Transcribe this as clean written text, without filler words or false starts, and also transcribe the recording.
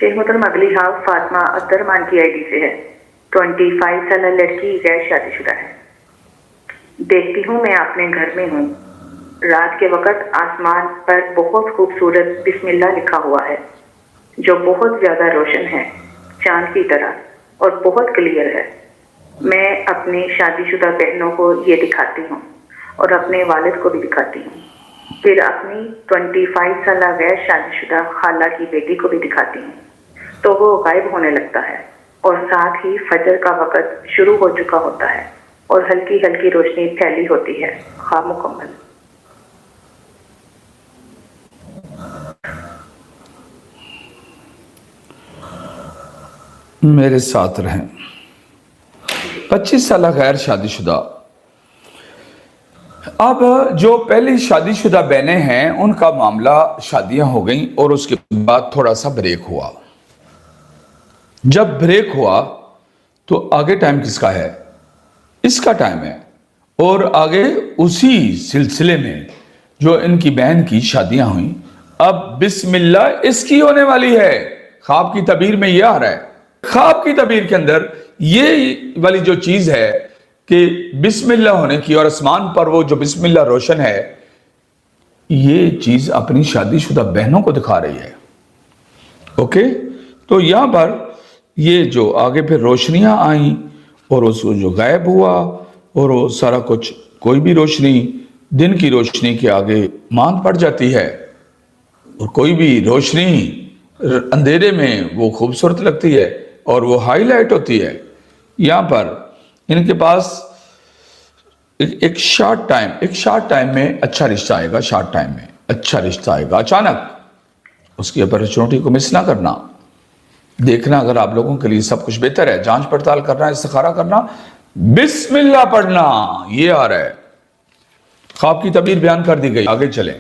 शेख मोहतरम अगली half Fatima Abdurrahman की आईडी से है। 25 साल लड़की गैर शादीशुदा है। देखती हूँ मैं अपने घर में हूँ। रात के वक्त आसमान पर बहुत खूबसूरत बिस्मिल्लाह लिखा हुआ है जो बहुत ज़्यादा रोशन है, चांद की तरह और बहुत क्लियर है। मैं अपनी शादीशुदा बहनों को ये दिखाती हूँ और अपने वालिद को भी दिखाती हूँ। फिर अपनी 25 साल गैर शादीशुदा खाला की बेटी को भी दिखाती हूँ तो वो गायब होने लगता है और साथ ही फजर का वक़्त शुरू हो चुका होता है और हल्की हल्की रोशनी फैली होती है। ख्वाब मुकम्मल। मेरे साथ रहें। 25 साल गैर शादीशुदा। अब जो पहली शादीशुदा बहनें हैं उनका मामला शादियां हो गई और उसके बाद थोड़ा सा ब्रेक हुआ। जब ब्रेक हुआ तो आगे टाइम किसका है? इसका टाइम है। और आगे उसी सिलसिले में जो इनकी बहन की शादियां हुई, अब बिस्मिल्लाह इसकी होने वाली है। ख्वाब की तबीर में यह आ रहा है, ख्वाब की तबीर के अंदर ये वाली जो चीज है कि बिस्मिल्लाह होने की और आसमान पर वो जो बिस्मिल्लाह रोशन है, ये चीज अपनी शादीशुदा बहनों को दिखा रही है। ओके, तो यहां पर ये जो आगे फिर रोशनियां आई और उसको जो गायब हुआ और वो सारा कुछ, कोई भी रोशनी दिन की रोशनी के आगे मांद पड़ जाती है और कोई भी रोशनी अंधेरे में वो खूबसूरत लगती है और वो हाईलाइट होती है। यहाँ पर इनके पास एक शॉर्ट टाइम में अच्छा रिश्ता आएगा, शॉर्ट टाइम में अच्छा रिश्ता आएगा। अचानक उसकी अपॉर्चुनिटी को मिस ना करना। देखना अगर आप लोगों के लिए सब कुछ बेहतर है, जांच पड़ताल करना, इस्तिखारा करना, बिस्मिल्लाह पढ़ना, ये आ रहा है। ख्वाब की तबीर बयान कर दी गई। आगे चलें।